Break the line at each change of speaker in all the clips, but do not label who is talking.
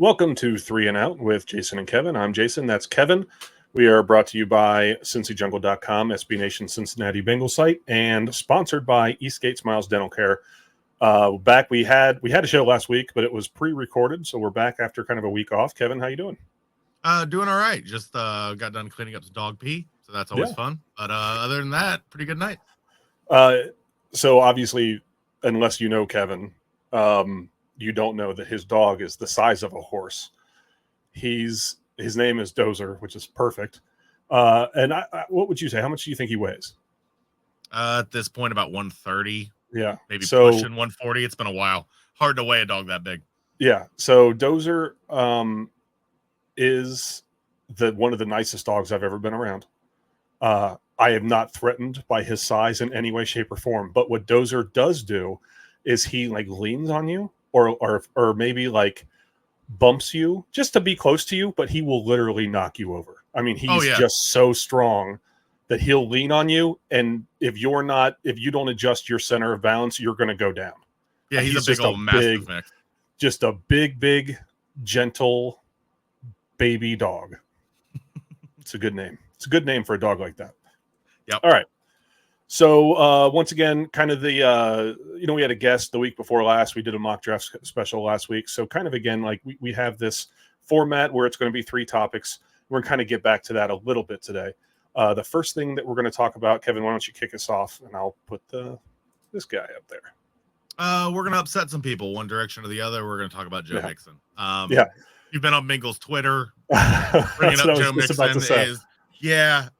Welcome to Three and Out with Jason and Kevin. I'm Jason. That's Kevin. We are brought to you by CincyJungle.com, SB Nation Cincinnati Bengals site, and sponsored by Eastgate Smiles Dental Care. We had a show last week, but it was pre-recorded, so we're back after kind of a week off. Kevin, how you doing?
Doing all right. Just got done cleaning up some dog pee, so that's always fun. But other than that, pretty good night.
So obviously, unless you know Kevin, you don't know that his dog is the size of a horse. His name is Dozer, which is perfect. And what would you say? How much do you think he weighs?
At this point, about 130.
Yeah,
maybe pushing 140. It's been a while. Hard to weigh a dog that big.
Yeah. So Dozer is one of the nicest dogs I've ever been around. I am not threatened by his size in any way, shape, or form. But what Dozer does do is he leans on you, or maybe bumps you just to be close to you, but he will literally knock you over. I mean, he's just so strong that he'll lean on you, and if you don't adjust your center of balance, you're going to go down.
Yeah, he's a big old massive mix.
Just a big, gentle baby dog. It's a good name. It's a good name for a dog like that.
Yep.
All right. So once again, kind of we had a guest the week before last. We did a mock draft special last week. So kind of again, we have this format where it's going to be 3 topics. We're going to kind of get back to that a little bit today. The first thing that we're going to talk about, Kevin, why don't you kick us off, and I'll put this guy up there.
We're going to upset some people one direction or the other. We're going to talk about Joe Mixon. You've been on Bengals Twitter. Bringing up Joe Mixon is,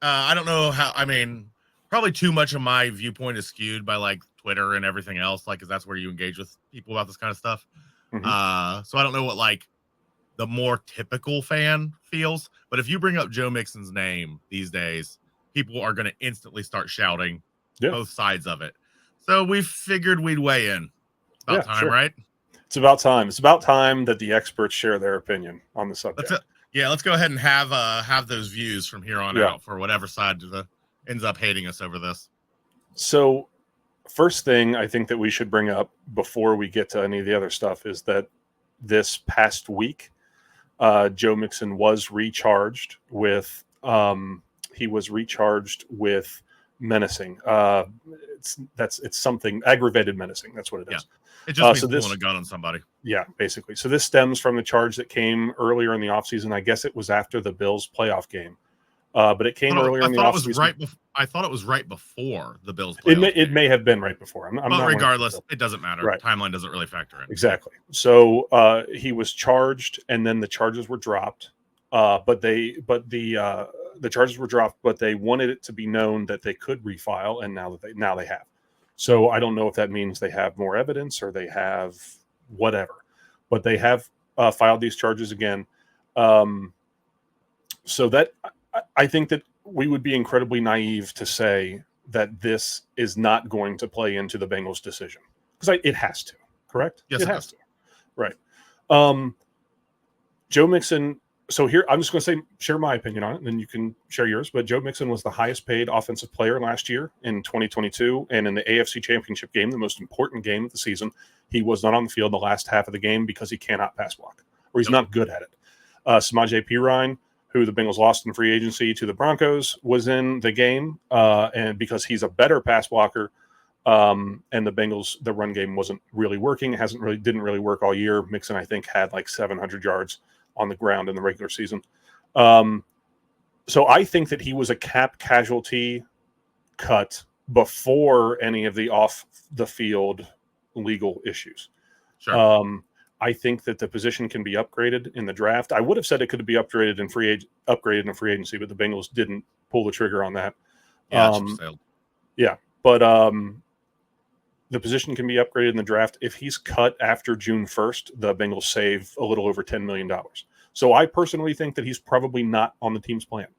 I don't know how, I mean, probably too much of my viewpoint is skewed by Twitter and everything else, because that's where you engage with people about this kind of stuff.
Mm-hmm.
So I don't know what the more typical fan feels, but if you bring up Joe Mixon's name these days, people are going to instantly start shouting both sides of it. So we figured we'd weigh in. About time, right?
It's about time. It's about time that the experts share their opinion on the subject.
Let's go ahead and have those views from here on out for whatever side ends up hating us over this.
So first thing I think that we should bring up before we get to any of the other stuff is that this past week, Joe Mixon was recharged with menacing. It's something aggravated menacing. That's what it is.
It just means pulling a gun on somebody.
Yeah, basically. So this stems from the charge that came earlier in the offseason. I guess it was after the Bills playoff game. But it came earlier in the offseason.
I thought it was right before the Bills playoff
It may have been right before. I'm not
regardless, it doesn't matter.
Right.
Timeline doesn't really factor in.
Exactly. So he was charged, and then the charges were dropped. The charges were dropped, but they wanted it to be known that they could refile, and now they have. So I don't know if that means they have more evidence or they have whatever, but they have filed these charges again. So that I think that we would be incredibly naive to say that this is not going to play into the Bengals' decision, because it has to. Correct?
Yes,
it has to. Right. Joe Mixon. So here, I'm just going to share my opinion on it, and then you can share yours. But Joe Mixon was the highest paid offensive player last year in 2022. And in the AFC Championship game, the most important game of the season, he was not on the field the last half of the game because he cannot pass block, or he's not good at it. Samaje Perine, who the Bengals lost in free agency to the Broncos, was in the game. And because he's a better pass blocker, and the Bengals, the run game wasn't really working. Didn't really work all year. Mixon, I think, had 700 yards on the ground in the regular season. So I think that he was a cap casualty cut before any of the off the field legal issues.
Sure.
I think that the position can be upgraded in the draft. I would have said it could be upgraded in free agency, but the Bengals didn't pull the trigger on that. But the position can be upgraded in the draft. If he's cut after June 1st, the Bengals save a little over $10 million. So I personally think that he's probably not on the team's plan.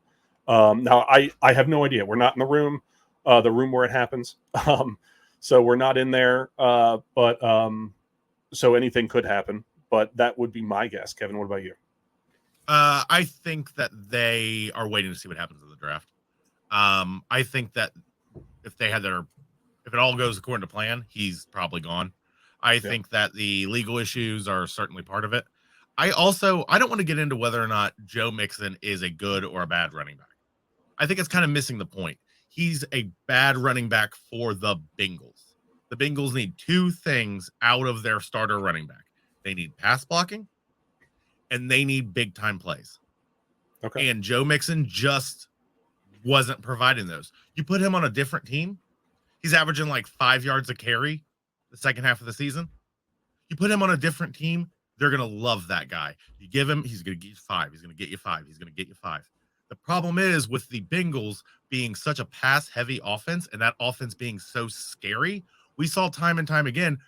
Now, I have no idea. We're not in the room where it happens. So we're not in there. So anything could happen. But that would be my guess. Kevin, what about you?
I think that they are waiting to see what happens in the draft. I think that if it all goes according to plan, he's probably gone. I think that the legal issues are certainly part of it. I don't want to get into whether or not Joe Mixon is a good or a bad running back. I think it's kind of missing the point. He's a bad running back for the Bengals. The Bengals need two things out of their starter running back. They need pass blocking and they need big time plays.
Okay.
And Joe Mixon just wasn't providing those. You put him on a different team, he's averaging like 5 yards a carry the second half of the season. You put him on a different team, they're going to love that guy. You give him, he's going to get you 5. He's going to get you 5. He's going to get you 5. The problem is with the Bengals being such a pass-heavy offense and that offense being so scary, we saw time and time again,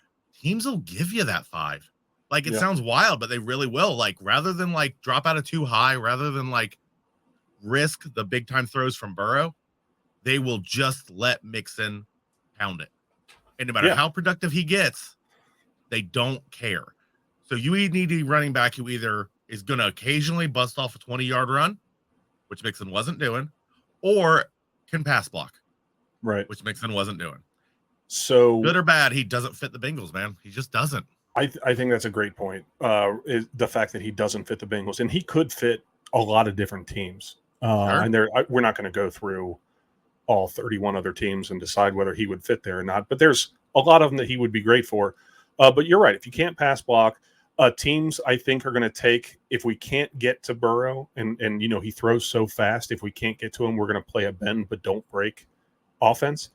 teams will give you that 5. Like, it sounds wild, but they really will. Like, rather than, like, drop out of too high, rather than, like, risk the big-time throws from Burrow, they will just let Mixon pound it. And no matter how productive he gets, they don't care. So you need a running back who either is going to occasionally bust off a 20-yard run, which Mixon wasn't doing, or can pass block,
right?
Which Mixon wasn't doing.
So
good or bad, he doesn't fit the Bengals, man. He just doesn't.
I think that's a great point. Is the fact that he doesn't fit the Bengals, and he could fit a lot of different teams.
Sure.
And we're not going to go through all 31 other teams and decide whether he would fit there or not. But there's a lot of them that he would be great for. But you're right. If you can't pass block, teams I think are going to take, if we can't get to Burrow and you know he throws so fast, if we can't get to him, we're going to play a bend but don't break offense.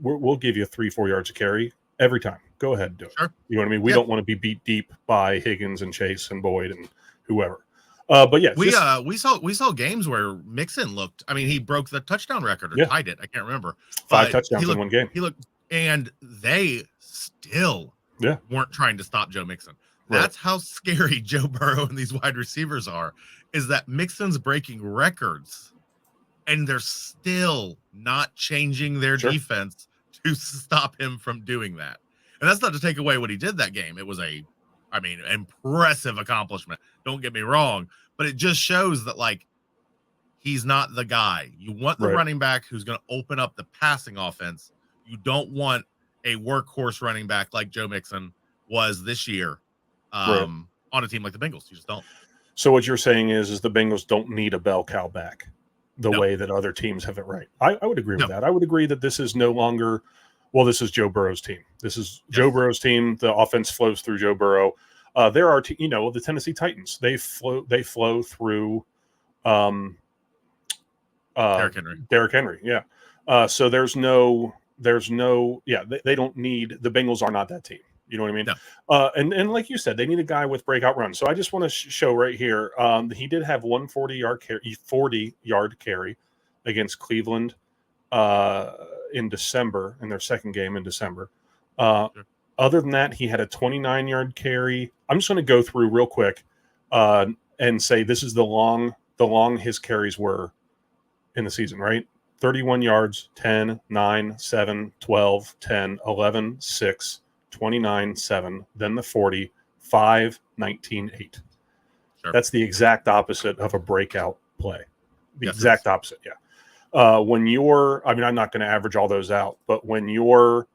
We'll give you 3-4 yards of carry every time. Go ahead and do it.
Sure.
You know what I mean? We don't want to be beat deep by Higgins and Chase and Boyd and whoever. But yeah,
we saw games where Mixon looked. I mean, he broke the touchdown record or tied it. I can't remember.
5 touchdowns in one game.
He looked, and they still weren't trying to stop Joe Mixon. That's how scary Joe Burrow and these wide receivers are. Is that Mixon's breaking records, and they're still not changing their defense to stop him from doing that. And that's not to take away what he did that game. It was impressive accomplishment. Don't get me wrong, but it just shows that, like, he's not the guy. You want the running back who's going to open up the passing offense. You don't want a workhorse running back like Joe Mixon was this year on a team like the Bengals. You just don't.
So what you're saying is the Bengals don't need a bell cow back the way that other teams have it right. I would agree with that. I would agree that this is no longer – well, this is Joe Burrow's team. This is Joe Burrow's team. The offense flows through Joe Burrow. There are, the Tennessee Titans. They flow through Derrick Henry. Yeah. So they don't need, the Bengals are not that team. You know what I mean?
No.
And like you said, they need a guy with breakout runs. So I just want to show right here. He did have 40-yard carry against Cleveland in December, in their second game in December. Other than that, he had a 29-yard carry. I'm just going to go through real quick and say this is the long his carries were in the season, right? 31 yards, 10, 9, 7, 12, 10, 11, 6, 29, 7, then the 40, 5, 19, 8.
Sure.
That's the exact opposite of a breakout play. The exact opposite, when you're, I'm not going to average all those out, but when you're,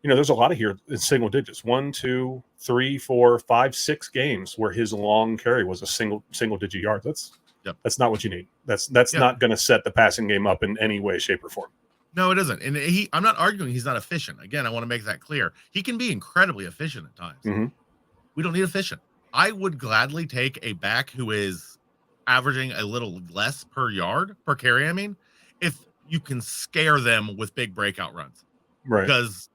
there's a lot of here in single digits, 1, 2, 3, 4, 5, 6 games where his long carry was a single digit yards. That's not what you need. That's not going to set the passing game up in any way, shape, or form.
No, it isn't. And I'm not arguing he's not efficient. Again, I want to make that clear. He can be incredibly efficient at times.
Mm-hmm.
We don't need efficient. I would gladly take a back who is averaging a little less per carry, if you can scare them with big breakout runs.
Right.
Because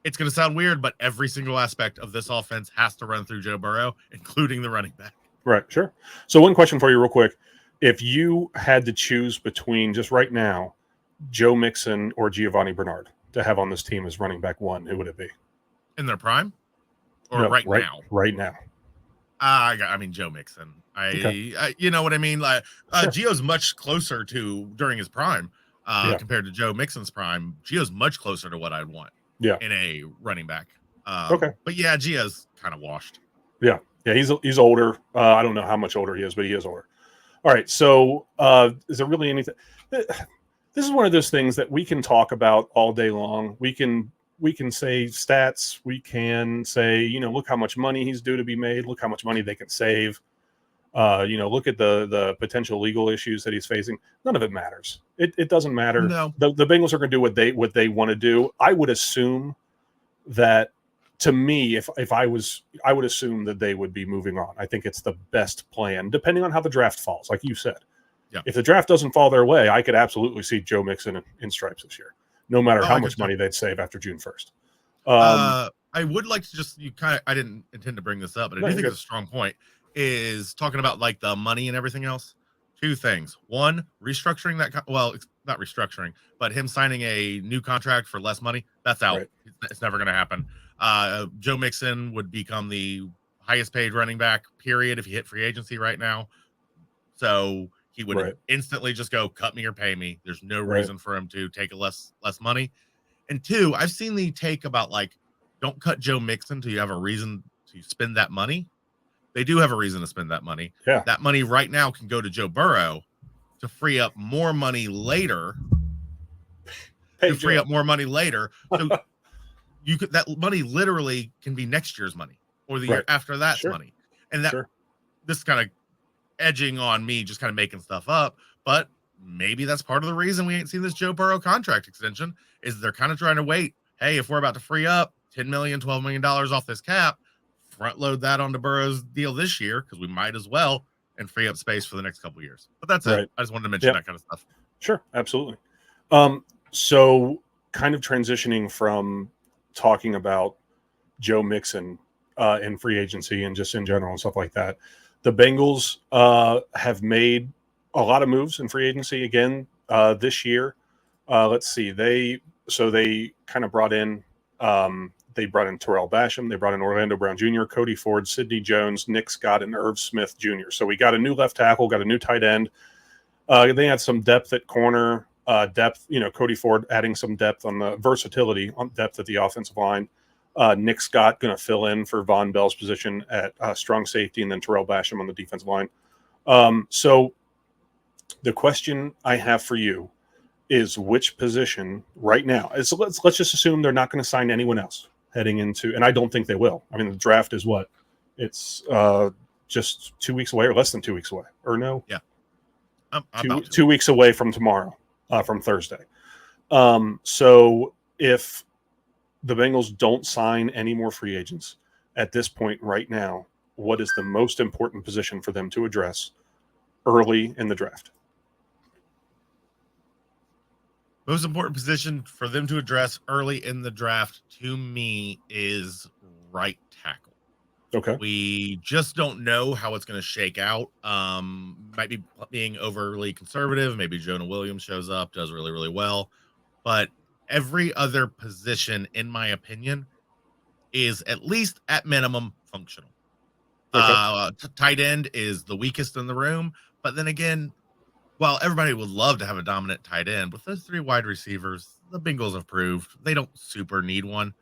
it's going to sound weird, but every single aspect of this offense has to run through Joe Burrow, including the running back.
Right, sure. So one question for you real quick. If you had to choose between, just right now, Joe Mixon or Giovanni Bernard to have on this team as running back 1, who would it be?
In their prime? Or
no,
right now?
Right now.
Joe Mixon.
Okay.
You know what I mean? Like,
sure.
Gio's much closer to during his prime compared to Joe Mixon's prime. Gio's much closer to what I'd want in a running back.
Okay.
But yeah, Gio's kind of washed.
Yeah. Yeah, he's older. I don't know how much older he is, but he is older. All right. So is there really anything? This is one of those things that we can talk about all day long. We can say stats. We can say, look how much money he's due to be made. Look how much money they can save. Look at the potential legal issues that he's facing. None of it matters. It doesn't matter.
No.
The Bengals are going to do what they want to do. I would assume that, to me, if I would assume that they would be moving on. I think it's the best plan, depending on how the draft falls, like you said.
Yeah.
If the draft doesn't fall their way, I could absolutely see Joe Mixon in stripes this year, no matter how much money they'd save after June 1st.
I would like to I didn't intend to bring this up, but I do think it's a strong point, is talking about like the money and everything else. Two things. One, restructuring it's not restructuring, but him signing a new contract for less money, that's out. Right. It's never going to happen. Joe Mixon would become the highest paid running back, period, if he hit free agency right now. So he would instantly just go, cut me or pay me. There's no reason for him to take less money. And two, I've seen the take about like, don't cut Joe Mixon till you have a reason to spend that money. They do have a reason to spend that money.
Yeah.
That money right now can go to Joe Burrow to free up more money later. Up more money later. So that money literally can be next year's money or the year after that's money. And this kind of edging on me, just kind of making stuff up, but maybe that's part of the reason we ain't seen this Joe Burrow contract extension, is they're kind of trying to wait. Hey, if we're about to free up $10 million, $12 million off this cap, front load that onto Burrow's deal this year, because we might as well, and free up space for the next couple of years. But that's it. I just wanted to mention that kind of stuff.
Sure, absolutely. So kind of transitioning from talking about Joe Mixon in free agency and just in general and stuff like that, the Bengals have made a lot of moves in free agency again this year. Let's see. They kind of brought in Terrell Basham. They brought in Orlando Brown Jr., Cody Ford, Sidney Jones, Nick Scott, and Irv Smith Jr. So we got a new left tackle, got a new tight end. They had some depth at corner, Cody Ford adding some depth on the versatility on depth at the offensive line. Nick Scott going to fill in for Von Bell's position at strong safety, and then Terrell Basham on the defensive line. So the question I have for you is, which position right now? Let's just assume they're not going to sign anyone else heading into, and I don't think they will. I mean, the draft is what? It's just 2 weeks away, or less than 2 weeks away, or no?
Yeah,
two weeks away from tomorrow, from Thursday. So if the Bengals don't sign any more free agents at this point right now, what is the most important position for them to address early in the draft?
Most important position for them to address early in the draft, to me, is right tackle.
Okay.
We just don't know how it's going to shake out. Might be being overly conservative. Maybe Jonah Williams shows up, does really, really well. But every other position, in my opinion, is at least at minimum functional. Okay. Tight end is the weakest in the room. But then again, while everybody would love to have a dominant tight end, with those three wide receivers, the Bengals have proved they don't super need one.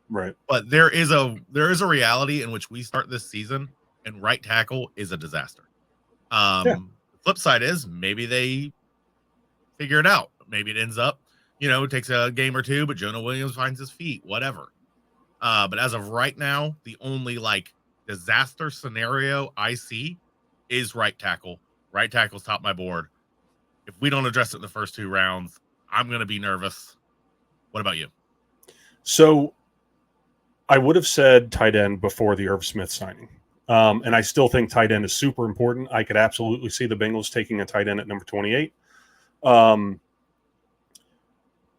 Right.
But there is a reality in which we start this season, and right tackle is a disaster. The flip side is maybe they figure it out. Maybe it ends up, it takes a game or two, but Jonah Williams finds his feet, whatever. But as of right now, the only disaster scenario I see is right tackle. Right tackle's top my board. If we don't address it in the first 2 rounds, I'm going to be nervous. What about you?
So I would have said tight end before the Irv Smith signing. And I still think tight end is super important. I could absolutely see the Bengals taking a tight end at number 28.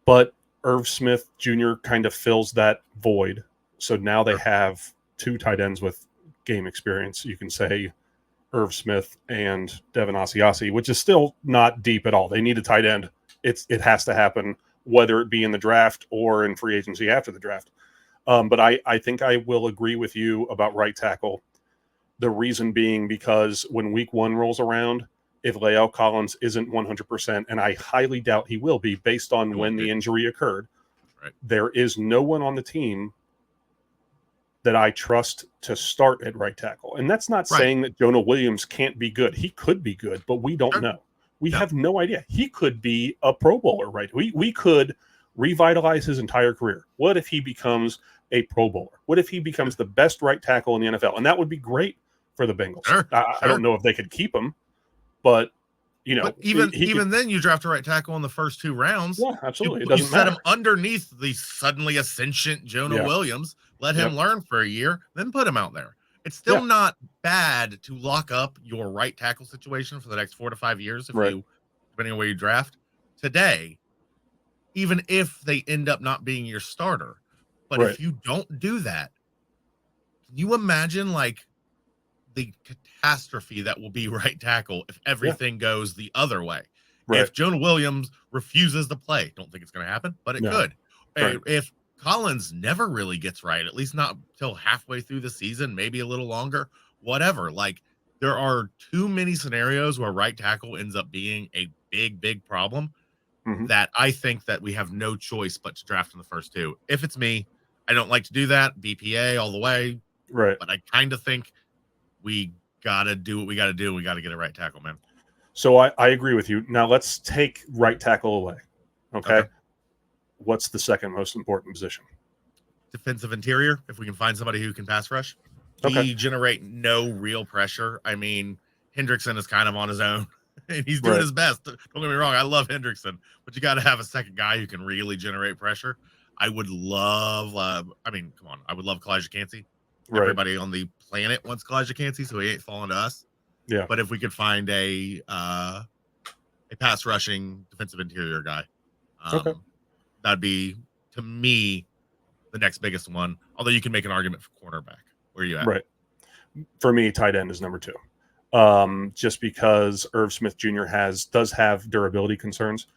But Irv Smith Jr. kind of fills that void. So now they have 2 tight ends with game experience. You can say Irv Smith and Devin Asiasi, which is still not deep at all. They need a tight end. It has to happen, whether it be in the draft or in free agency after the draft. But I think I will agree with you about right tackle. The reason being because when week 1 rolls around, if La'el Collins isn't 100%, and I highly doubt he will be based on when the injury occurred, there is no one on the team that I trust to start at right tackle. And that's not saying that Jonah Williams can't be good. He could be good, but we don't know. We have no idea. He could be a Pro Bowler, right? We could revitalize his entire career. What if he becomes a Pro Bowler? What if he becomes the best right tackle in the NFL? And that would be great for the Bengals.
Sure.
I don't know if they could keep him, but
but even then, you draft a right tackle in the first 2 rounds.
Yeah, absolutely.
You set him underneath the suddenly ascendant Jonah Williams, let him learn for a year, then put him out there. It's still not bad to lock up your right tackle situation for the next 4 to 5 years, depending on where you draft today, even if they end up not being your starter. But if you don't do that, can you imagine the catastrophe that will be right tackle if everything goes the other way? If Jonah Williams refuses to play, don't think it's going to happen, but it could. If Collins never really gets right, at least not till halfway through the season, maybe a little longer, whatever. There are too many scenarios where right tackle ends up being a big problem that I think that we have no choice but to draft in the first 2. If it's me, I don't like to do that. BPA all the way. But I kind of think we got to do what we got to do. We got to get a right tackle, man.
So I agree with you. Now let's take right tackle away. Okay. What's the second most important position?
Defensive interior. If we can find somebody who can pass rush, we generate no real pressure. I mean, Hendrickson is kind of on his own and he's doing his best. Don't get me wrong. I love Hendrickson, but you got to have a second guy who can really generate pressure. I would love, come on. I would love Kalijah Cansey. Everybody on the planet wants Kalijah Cansey, so he ain't falling to us.
Yeah.
But if we could find a pass rushing defensive interior guy, that'd be, to me, the next biggest one. Although you can make an argument for cornerback. Where are you at?
Right. For me, tight end is number 2. Just because Irv Smith Jr. does have durability concerns.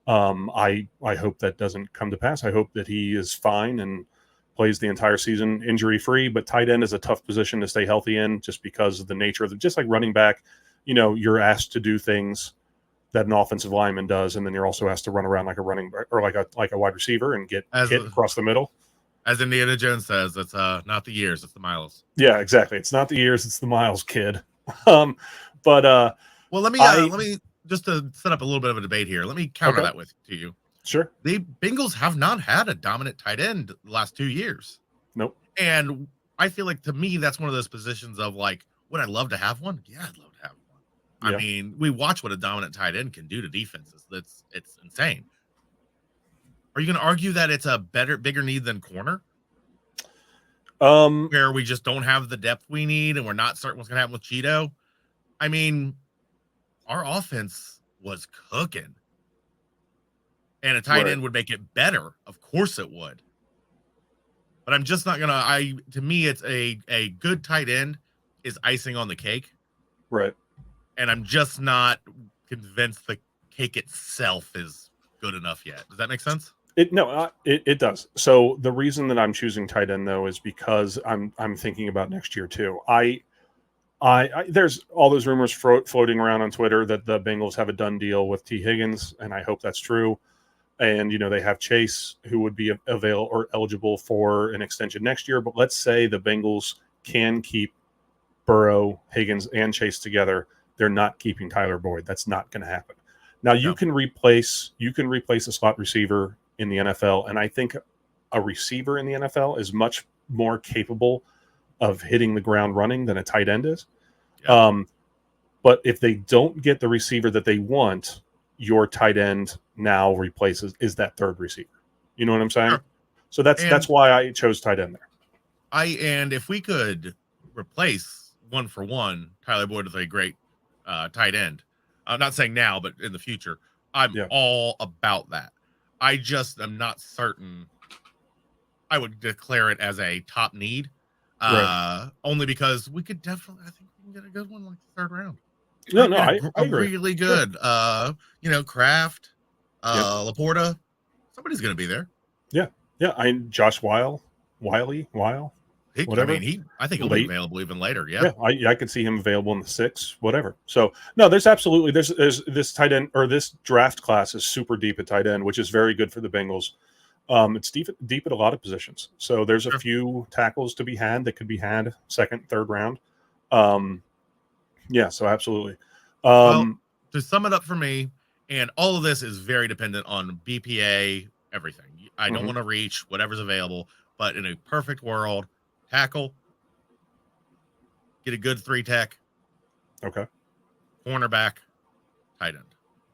I hope that doesn't come to pass. I hope that he is fine and plays the entire season injury free. But tight end is a tough position to stay healthy in, just because of the nature of just like running back. You're asked to do things that an offensive lineman does, and then you're also asked to run around like a running back or like a wide receiver and get hit across the middle.
As Indiana Jones says, it's not the years, it's the miles.
Yeah, exactly. It's not the years, it's the miles, kid. Well,
let me just to set up a little bit of a debate here. Let me counter that to you.
Sure.
The Bengals have not had a dominant tight end the last 2 years.
Nope.
And I feel like, to me, that's one of those positions of would I love to have one? Yeah, I'd love to have one. I mean, we watch what a dominant tight end can do to defenses. It's insane. Are you going to argue that it's a bigger need than corner? Where we just don't have the depth we need, and we're not certain what's going to happen with Cheeto. I mean, our offense was cooking, and a tight end would make it better. Of course it would. But I'm just not gonna. To me, it's a good tight end is icing on the cake.
Right.
And I'm just not convinced the cake itself is good enough yet. Does that make sense?
It does. So the reason that I'm choosing tight end, though, is because I'm thinking about next year too. I there's all those rumors floating around on Twitter that the Bengals have a done deal with T. Higgins, and I hope that's true. And they have Chase, who would be eligible for an extension next year. But let's say the Bengals can keep Burrow, Higgins, and Chase together. They're not keeping Tyler Boyd. That's not going to happen. Now you can replace a slot receiver in the NFL, and I think a receiver in the NFL is much more capable of hitting the ground running than a tight end is. Yeah. But if they don't get the receiver that they want, your tight end now is that third receiver. You know what I'm saying? Sure. So that's why I chose tight end there.
And if we could replace 1-for-1 Tyler Boyd with a great tight end, I'm not saying now, but in the future, I'm all about that. I just am not certain I would declare it as a top need. Only because we could definitely, I think we can get a good one like the third round.
I agree.
Really good. Sure. Kraft, Laporta, somebody's going to be there.
Yeah. Josh Wiley, whatever.
I think he'll be available even later. Yeah.
I could see him available in the 6th, whatever. So no, there's this tight end, or this draft class is super deep at tight end, which is very good for the Bengals. It's deep at a lot of positions. So there's a few tackles to be had that could be had second, third round. So absolutely.
Well, to sum it up for me, and all of this is very dependent on BPA, everything. I don't want to reach whatever's available, but in a perfect world, tackle, get a good 3-tech.
Okay.
Cornerback, tight end.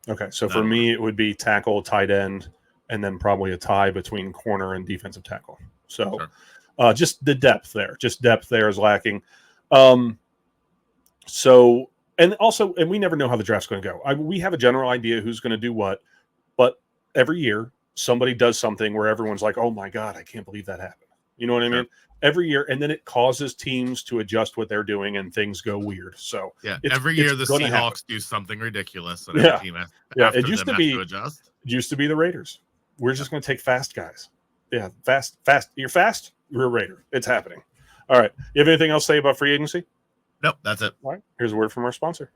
Okay. So for me, it would be tackle, tight end, and then probably a tie between corner and defensive tackle. So just the depth there. Just depth there is lacking. So, and we never know how the draft's going to go. We have a general idea who's going to do what, but every year somebody does something where everyone's like, oh my God, I can't believe that happened. You know what I mean? Every year, and then it causes teams to adjust what they're doing, and things go weird. So
every year the Seahawks do something ridiculous, and every team has
it used to be
to adjust.
It used to be the Raiders. We're just going to take fast guys. Yeah, fast. You're fast. You're a Raider. It's happening. All right. You have anything else to say about free agency?
Nope, that's it.
All right. Here's a word from our sponsor.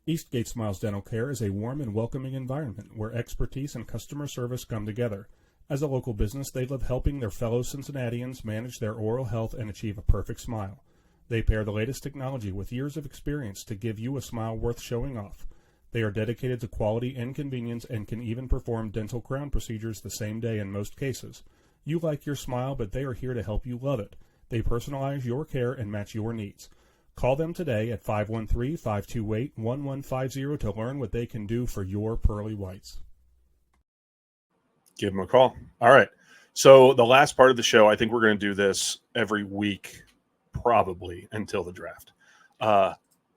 Eastgate Smiles Dental Care is a warm and welcoming environment where expertise and customer service come together. As a local business, they love helping their fellow Cincinnatians manage their oral health and achieve a perfect smile. They pair the latest technology with years of experience to give you a smile worth showing off. They are dedicated to quality and convenience and can even perform dental crown procedures the same day in most cases. You like your smile, but they are here to help you love it. They personalize your care and match your needs. Call them today at 513-528-1150 to learn what they can do for your pearly whites.
Give them a call. All right. So the last part of the show, I think we're going to do this every week, probably until the draft.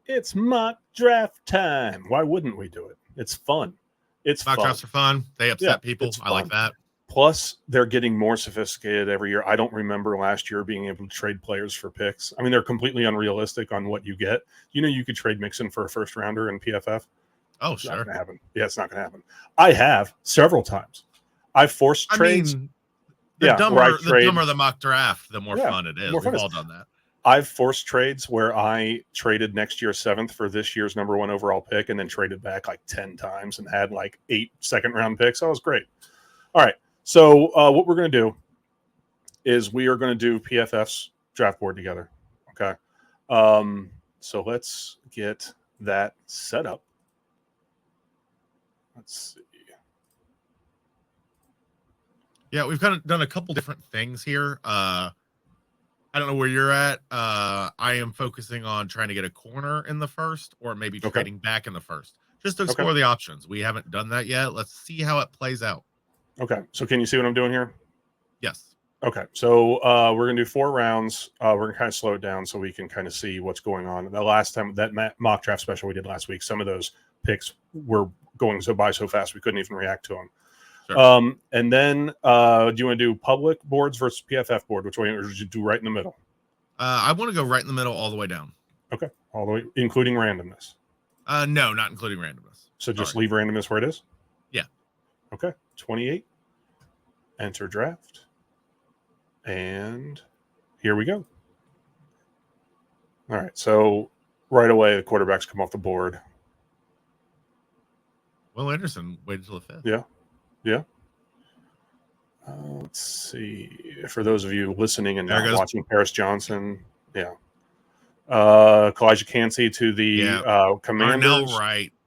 It's mock draft time. Why wouldn't we do it? It's fun.
Mock drafts are fun. They upset people. I like that.
Plus, they're getting more sophisticated every year. I don't remember last year being able to trade players for picks. I mean, they're completely unrealistic on what you get. You know, you could trade Mixon for a first rounder in PFF.
Oh,
it's
sure.
Not going to happen. Yeah, it's not going to happen. I have several times. I've forced trades.
The dumber the mock draft, the more fun it is. We've all done that.
I've forced trades where I traded next year's 7th for this year's number 1 overall pick and then traded back like 10 times and had like 8 second-round picks. That was great. All right. So what we're going to do is we are going to do PFF's draft board together. Okay. So let's get that set up. Let's see.
Yeah, we've kind of done a couple different things here. I don't know where you're at. I am focusing on trying to get a corner in the first or maybe trading back in the first just to explore the options. We haven't done that yet. Let's see how it plays out.
Okay. So can you see what I'm doing here?
Yes.
Okay. So we're going to do 4 rounds. We're going to kind of slow it down so we can kind of see what's going on. The last time, that mock draft special we did last week, some of those picks were going so fast we couldn't even react to them. Sure. And then do you want to do public boards versus PFF board? Which way, or did you do right in the middle?
I want to go right in the middle all the way down.
Okay. All the way, including randomness?
No, not including randomness.
So just leave randomness where it is?
Yeah.
Okay. 28. Enter draft. And here we go. All right. So right away, the quarterbacks come off the board.
Will Anderson waited until the 5th.
Yeah. Yeah. Let's see. For those of you listening and not watching, Paris Johnson. Yeah. Kalijah Cansey to the Commanders.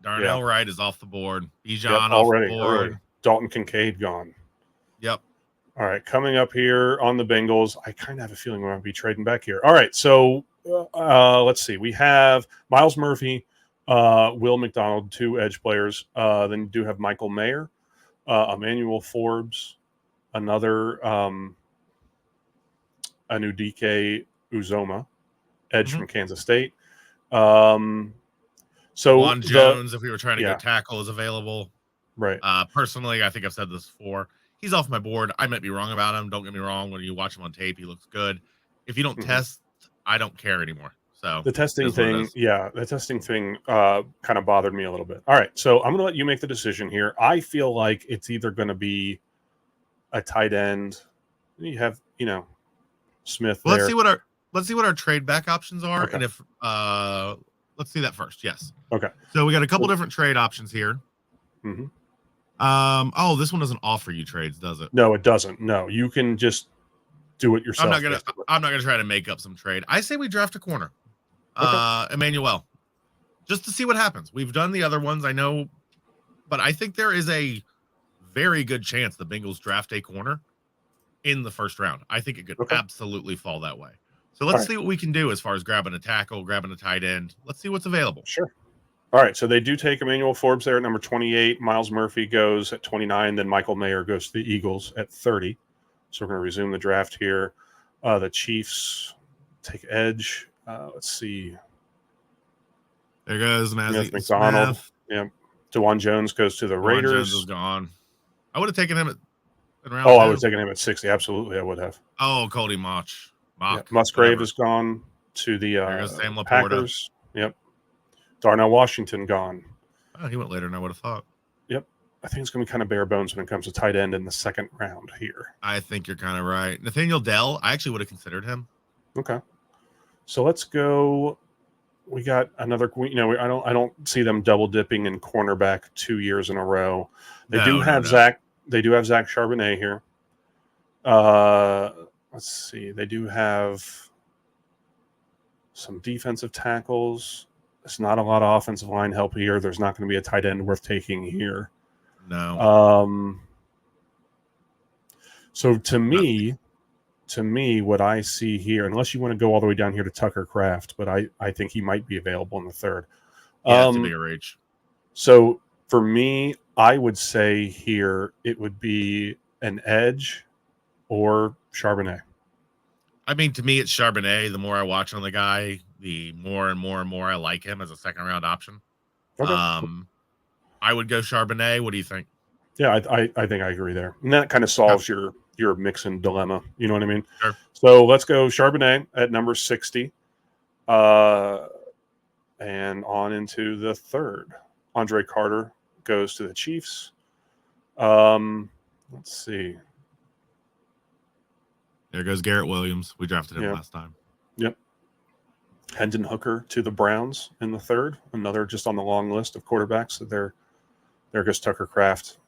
Darnell Wright is off the board. Bijan
already,
off the board.
Early. Dalton Kincaid gone.
Yep.
All right. Coming up here on the Bengals, I kind of have a feeling we're going to be trading back here. All right. So let's see. We have Miles Murphy, Will McDonald, 2 edge players. Then you do have Michael Mayer, Emmanuel Forbes, another Anudike Uzoma, edge from Kansas State. So
Juan Jones, if we were trying to go tackle, is available.
Right.
Personally, I think I've said this before. He's off my board. I might be wrong about him. Don't get me wrong. When you watch him on tape, he looks good. If you don't test, I don't care anymore. So
the testing thing, kind of bothered me a little bit. All right. So I'm going to let you make the decision here. I feel like it's either going to be a tight end. You have, Smith.
Well, let's see what our trade back options are. Okay. And if let's see that first. Yes.
Okay.
So we got a couple different trade options here.
Mm-hmm.
This one doesn't offer you trades, does it?
No, it doesn't. No, you can just do it yourself.
I'm not gonna try to make up some trade. I say we draft a corner. Emmanuel. Just to see what happens. We've done the other ones, I know, but I think there is a very good chance the Bengals draft a corner in the first round. I think it could absolutely fall that way. So let's see what we can do as far as grabbing a tackle, grabbing a tight end. Let's see what's available.
Sure. All right, so they do take Emmanuel Forbes there at number 28. Miles Murphy goes at 29. Then Michael Mayer goes to the Eagles at 30. So we're going to resume the draft here. The Chiefs take edge. Let's see.
There goes
Smith McDonald. Yeah. DeJuan Jones goes to the Raiders.
Jones is gone. I would have taken him at round 2.
I would have taken him at 60. Absolutely, I would have.
Oh, Cody Mock.
Yeah. Musgrave is gone to the
Sam Laporta.
Packers. Yep. Darnell Washington gone.
Oh, he went later than I would have thought.
Yep. I think it's going to be kind of bare bones when it comes to tight end in the second round here.
I think you're kind of right. Nathaniel Dell, I actually would have considered him.
Okay. So let's go. We got another. I don't see them double dipping in cornerback 2 years in a row. They do have Zach Charbonnet here. Let's see. They do have some defensive tackles. There's not a lot of offensive line help here. There's not going to be a tight end worth taking here.
No.
So to me, what I see here, unless you want to go all the way down here to Tucker Kraft, but I think he might be available in the third.
Yeah, it's a bigger reach.
So for me, I would say here it would be an edge or Charbonnet.
I mean, to me, it's Charbonnet. The more I watch on the guy, the more and more I like him as a second round option.
Okay.
I would go Charbonnet. What do you think?
Yeah, I think I agree there. And that kind of solves your Mixon dilemma. You know what I mean?
Sure.
So let's go Charbonnet at number 60. And on into the third. Andre Carter goes to the Chiefs. Let's see.
There goes Garrett Williams. We drafted him last time.
Yep. Hendon Hooker to the Browns in the third. Another just on the long list of quarterbacks. So there goes Tucker Kraft,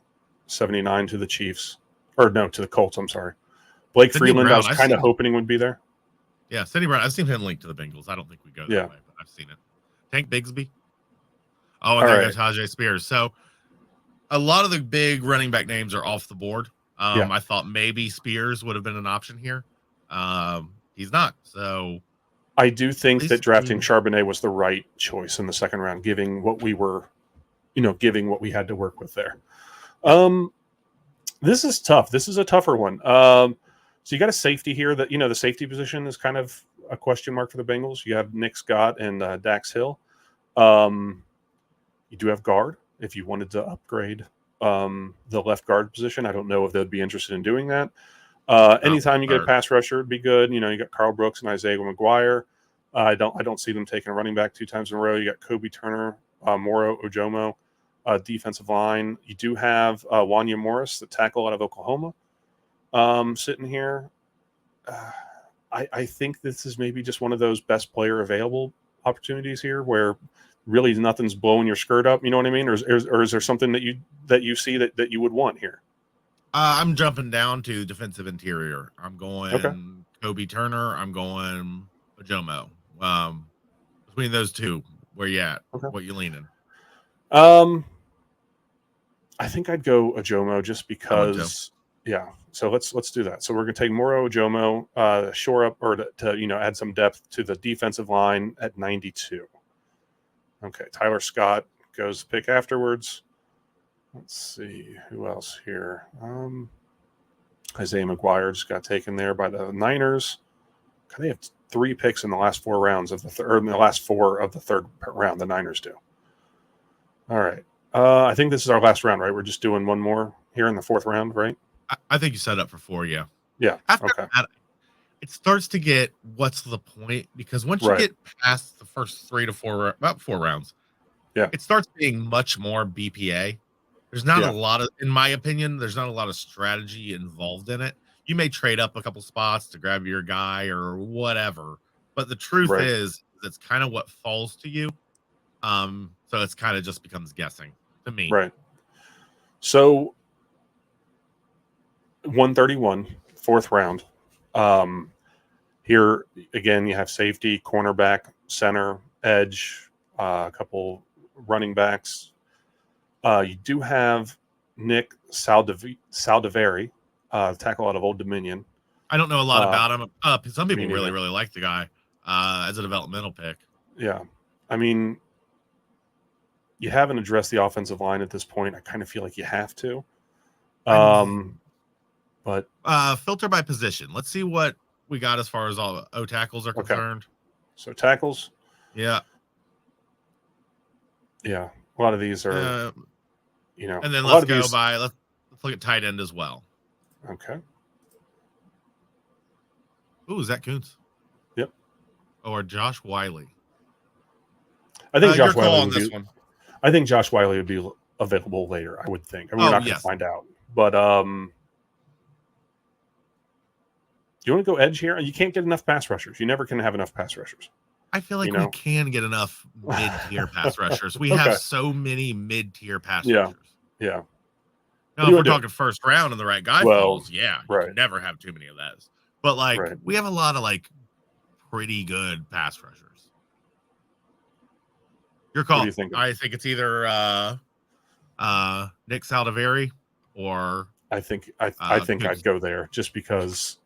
79 to the Chiefs. Or no, to the Colts, I'm sorry. Blake Freeland, I was kind of hoping would be there.
Yeah, Sidney Brown. I've seen him linked to the Bengals. I don't think we go that way, but I've seen it. Tank Bigsby. Oh, and there goes Tajay Spears. So a lot of the big running back names are off the board. I thought maybe Spears would have been an option here. He's not. So
I do think that drafting Charbonnet was the right choice in the second round, giving what we had to work with there. This is tough. This is a tougher one. So you got a safety here that, the safety position is kind of a question mark for the Bengals. You have Nick Scott and Dax Hill. You do have guard if you wanted to upgrade the left guard position. I don't know if they'd be interested in doing that. Anytime you get a pass rusher, it'd be good. You got Carl Brooks and Isaiah McGuire. I don't see them taking a running back 2 times in a row. You got Kobe Turner, Moro Ojomo, defensive line. You do have Wanya Morris, the tackle out of Oklahoma, sitting here. I think this is maybe just one of those best player available opportunities here where really nothing's blowing your skirt up. You know what I mean? Or is there something that you see that you would want here?
I'm jumping down to defensive interior. I'm going Kobe Turner. I'm going Ojomo. Between those two, where you at? Okay. What you leaning?
I think I'd go Ojomo just because. Yeah. So let's do that. So we're going to take Moro Ojomo, shore up or to add some depth to the defensive line at 92. Okay, Tyler Scott goes to pick afterwards. Let's see who else here. Isaiah McGuire just got taken there by the Niners. They have 3 picks in the last 4 rounds of the last 4 of the third round. The Niners do. All right. I think this is our last round, right? We're just doing one more here in the 4th round, right?
I think you set up for 4. Yeah.
Yeah.
After that, it starts to get what's the point, because once you get past the first 3 to 4, about 4 rounds, it starts being much more BPA. There's not a lot of, in my opinion, there's not a lot of strategy involved in it. You may trade up a couple spots to grab your guy or whatever, but the truth is it's kind of what falls to you. So it's kind of just becomes guessing to me.
Right. So 131, 4th round. Here again, you have safety, cornerback, center, edge, a couple running backs. You do have Nick Saldiveri, tackle out of Old Dominion.
I don't know a lot about him. Some people really, really like the guy as a developmental pick.
Yeah. I mean, you haven't addressed the offensive line at this point. I kind of feel like you have to. But
filter by position. Let's see what we got as far as all O tackles are concerned.
So tackles.
Yeah.
Yeah. A lot of these are,
and then let's look at tight end as well.
Okay.
Ooh, is that Kuntz?
Yep.
Or Josh Wiley?
I think Josh Wiley I think Josh Wiley would be available later, I would think. I mean, we're not going to find out. But do you want to go edge here? You can't get enough pass rushers. You never can have enough pass rushers.
I feel like we can get enough mid-tier pass rushers. We have so many mid-tier pass rushers.
Yeah.
Now, if we're talking first round and the right guy falls, you can never have too many of those. But we have a lot of pretty good pass rushers. Your call.
What do you think?
I think it's either Nick Saldiveri or
I think I'd go there just because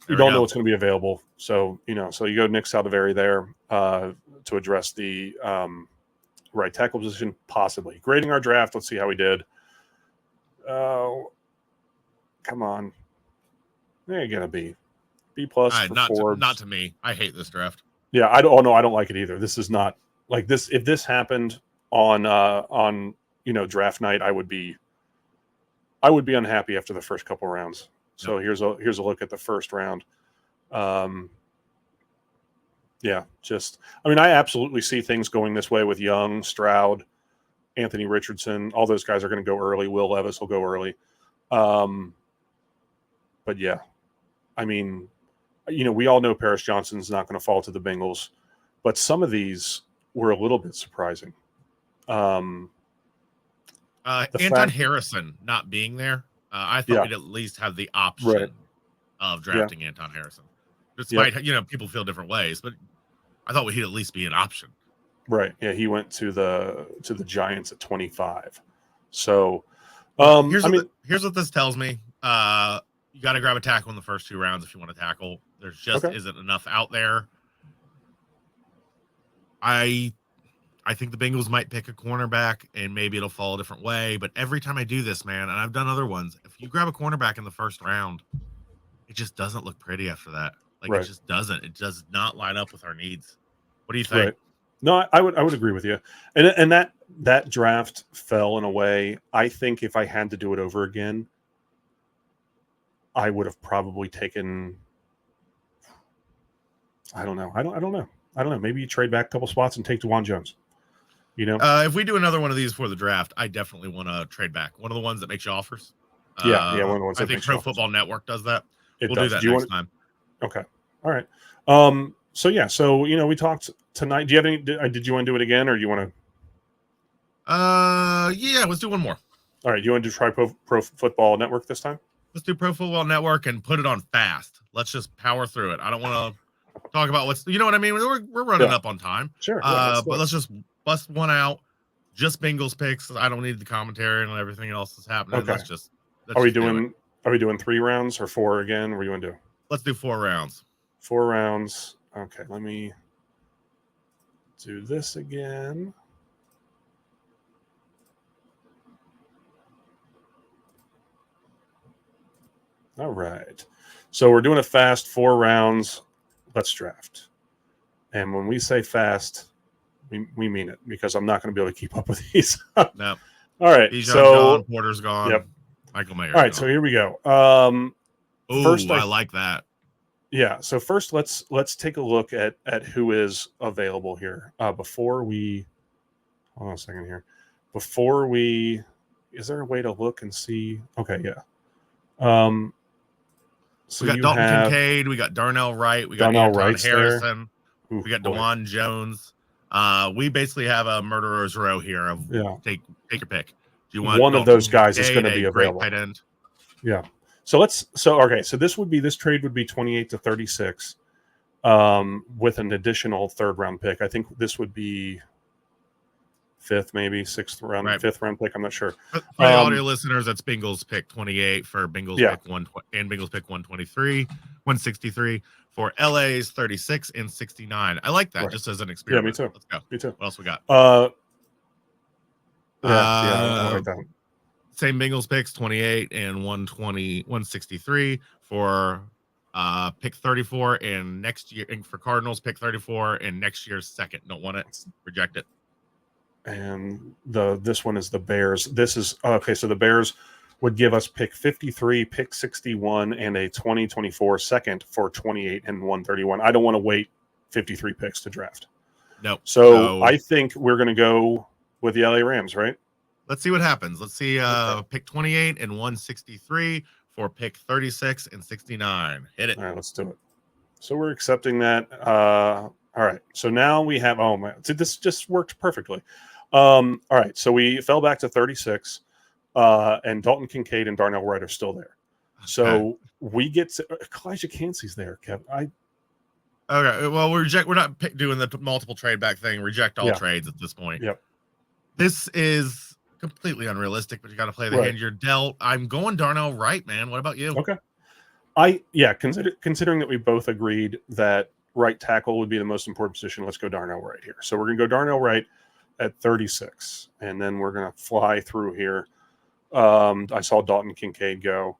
you don't know what's going to be available. So you go Nick Saldiveri there to address the right tackle position, possibly. Grading our draft, let's see how we did. Oh, come on. There you gotta be B plus for
not to me. I hate this draft.
Yeah, I don't like it either. This is not like this. If this happened on draft night, I would be unhappy after the first couple rounds. So here's a look at the first round. I absolutely see things going this way with Young, Stroud, Anthony Richardson. All those guys are going to go early. Will Levis will go early. But yeah, I mean, we all know Paris Johnson's not going to fall to the Bengals, but some of these were a little bit surprising.
Anton Harrison not being there, I thought we'd at least have the option of drafting Anton Harrison. Despite people feel different ways, but I thought he'd at least be an option.
Right. Yeah, he went to the Giants at 25. So
here's what this tells me. You got to grab a tackle in the first 2 rounds if you want to tackle. There's just isn't enough out there. I think the Bengals might pick a cornerback and maybe it'll fall a different way. But every time I do this, man, and I've done other ones, if you grab a cornerback in the first round, it just doesn't look pretty after that. It just doesn't. It does not line up with our needs. What do you think?
Right. No, I would agree with you. And that draft fell in a way. I think if I had to do it over again, I would have probably taken. I don't know. Maybe you trade back a couple spots and take DeJuan Jones.
If we do another one of these for the draft, I definitely want to trade back. One of the ones that makes you offers.
One of the ones.
I think Pro Football Network does that. We'll do that next time.
Okay. All right. So we talked tonight. Do you have any? Did you want to do it again, or do you want
to? Let's do one more.
All right. You want to try Pro Football Network this time?
Let's do Pro Football Network and put it on fast. Let's just power through it. I don't want to talk about what's. You know what I mean? We're running up on time.
Sure.
But let's just bust one out. Just Bengals picks. I don't need the commentary and everything else that's happening.
Okay.
Are
we doing 3 rounds or 4 again? What do you want to do?
Let's do 4 rounds.
4 rounds. Okay, let me do this again. All right. So we're doing a fast 4 rounds. Let's draft. And when we say fast, we mean it because I'm not going to be able to keep up with these.
No.
All right.
Bijan's gone, Porter's gone.
Yep.
Michael Mayer's
All right.
gone.
So here we go.
First, I like that.
Yeah. So first, let's take a look at who is available here. Before we, hold on a second here. Is there a way to look and see? Okay. Yeah.
So we got Dalton Kincaid. We got Darnell Wright. We got Anton Harrison.
Ooh,
we got DeJuan Jones. We basically have a murderer's row here of take your pick. Do you want
one of those guys is going to be available?
Tight end?
Yeah. So this trade would be 28 to 36 with an additional 3rd round pick. I think this would be fifth, maybe sixth round,
right.
fifth round pick. I'm not sure.
For the audio listeners, that's Bengals pick 28 for Bengals pick 1 and Bengals pick 123, 163 for LA's 36 and 69. I like that just as an experiment.
Yeah, me too.
Let's go.
Me too.
What else we got?
I like that.
Same Bengals picks 28 and 120, 163 for pick 34 and next year, and for Cardinals pick 34 and next year's second. Don't want it. Reject it.
And this one is the Bears. This is okay. So the Bears would give us pick 53, pick 61, and a 2024 second for 28 and 131. I don't want to wait 53 picks to draft.
No.
So I think we're going to go with the LA Rams, right?
Let's see what happens. Let's see pick 28 and 163 for pick 36 and 69. Hit it.
All right, let's do it. So we're accepting that. All right. So now we have, oh man, this just worked perfectly. All right. So we fell back to 36, and Dalton Kincaid and Darnell Wright are still there. So we get to, Elijah Cansey's there, Kev.
Okay. Well, we're not doing the multiple trade back thing. Reject all trades at this point.
Yep.
This is completely unrealistic, but you got to play the hand you're dealt. I'm going Darnell Wright, man. What about you?
Okay. Considering that we both agreed that right tackle would be the most important position, let's go Darnell Wright here. So we're going to go Darnell Wright at 36, and then we're going to fly through here. I saw Dalton Kincaid go.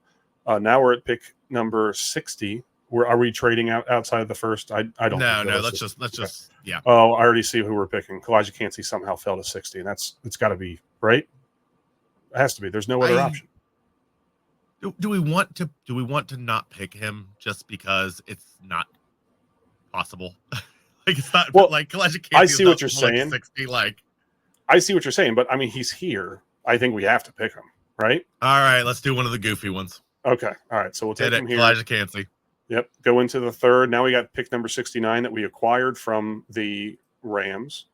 Now we're at pick number 60. Are we trading outside of the first? I don't.
No. Let's just. Yeah.
Oh, I already see who we're picking. Elijah Cansey somehow fell to 60, and it's got to be right. It has to be. There's no other option.
Do we want to not pick him just because it's not possible? Like it's not like Elijah Cansey.
I see what you're saying.
60,
I see what you're saying, but I mean he's here. I think we have to pick him, right?
All right, let's do one of the goofy ones.
Okay. All right. So we'll take him here.
Elijah Cansey.
Yep. Go into the third. Now we got pick number 69 that we acquired from the Rams.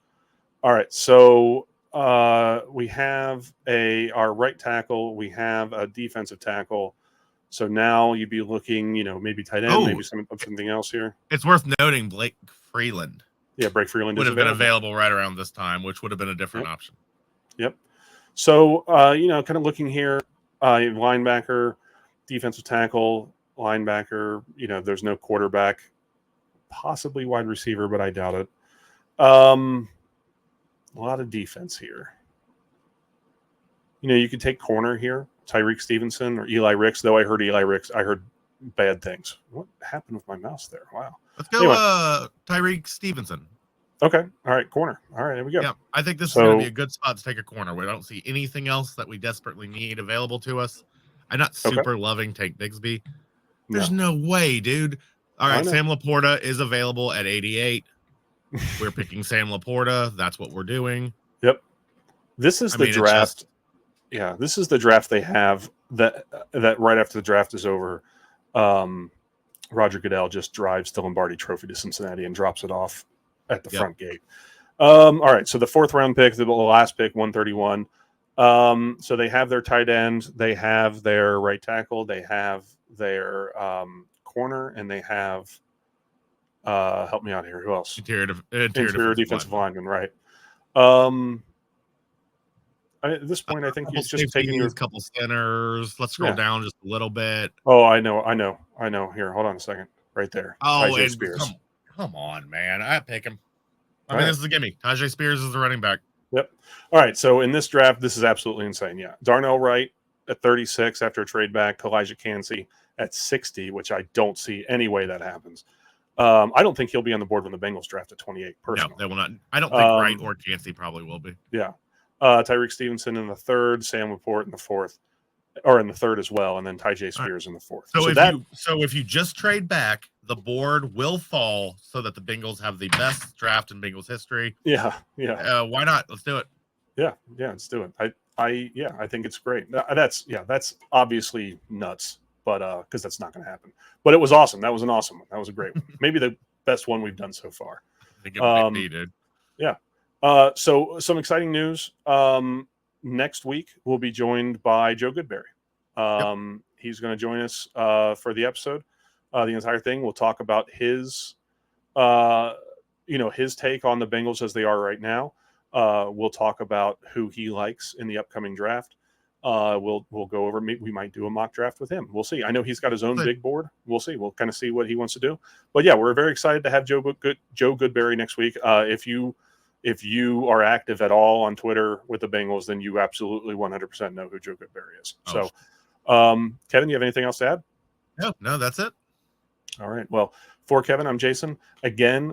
All right. So we have our right tackle. We have a defensive tackle. So now you'd be looking, maybe tight end, maybe something else here.
It's worth noting Blake Freeland.
Yeah, Blake Freeland
would have been available right around this time, which would have been a different option.
Yep. So, kind of looking here, linebacker, defensive tackle, linebacker, there's no quarterback, possibly wide receiver, but I doubt it. A lot of defense here. You could take corner here, Tyreek Stevenson or Eli Ricks, though I heard bad things. What happened with my mouse there? Wow.
Let's go Tyreek Stevenson.
Okay. All right. Corner. All right. There we go.
Yeah. I think this is going to be a good spot to take a corner. We don't see anything else that we desperately need available to us. I'm not super loving Tank Bigsby. There's no way, dude. All right. Sam Laporta is available at 88. We're picking Sam Laporta. That's what we're doing.
Yep. This is the draft. Yeah. This is the draft they have that right after the draft is over. Roger Goodell just drives the Lombardi Trophy to Cincinnati and drops it off at the front gate. All right. So the fourth round pick, the last pick, 131. So they have their tight end, they have their right tackle, they have their corner, and they have help me out here. Who else? Interior defensive lineman, right? At this point, I think he's just taking
a couple centers. Let's scroll down just a little bit.
Oh, I know. Here, hold on a second. Right there.
Oh, Spears. Come on, man. I pick him. This is a gimme. Tajay Spears is the running back.
Yep. All right. So in this draft, this is absolutely insane. Yeah. Darnell Wright at 36 after a trade back. Elijah Cansey at 60, which I don't see any way that happens. I don't think he'll be on the board when the Bengals draft at 28. Personally,
no, they will not. I don't think Wright or Cansey probably will be.
Yeah. Tyreek Stevenson in the third, Sam Laporte in the fourth, or in the third as well, and then Tajay Spears in the fourth.
So if you just trade back, the board will fall so that the Bengals have the best draft in Bengals history.
Yeah.
Why not? Let's do it.
Yeah, let's do it. I think it's great. That's obviously nuts, but because that's not going to happen. But it was awesome. That was an awesome one. That was a great one. Maybe the best one we've done so far.
I think it might be, dude.
Yeah. So some exciting news. Next week we'll be joined by Joe Goodberry. He's going to join us for the episode. The entire thing. We'll talk about his take on the Bengals as they are right now. We'll talk about who he likes in the upcoming draft. We'll go over. We might do a mock draft with him. We'll see. I know he's got his own big board. We'll see. We'll kind of see what he wants to do. But yeah, we're very excited to have Joe Goodberry next week. If you are active at all on Twitter with the Bengals, then you absolutely 100% know who Joe Goodberry is. So, Kevin, you have anything else to add?
No, that's it.
All right. Well, for Kevin, I'm Jason. Again,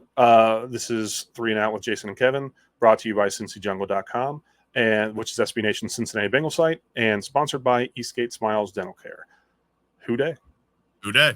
this is 3 and Out with Jason and Kevin, brought to you by CincyJungle.com, and which is SB Nation's Cincinnati Bengals site, and sponsored by Eastgate Smiles Dental Care. Who day?
Who day?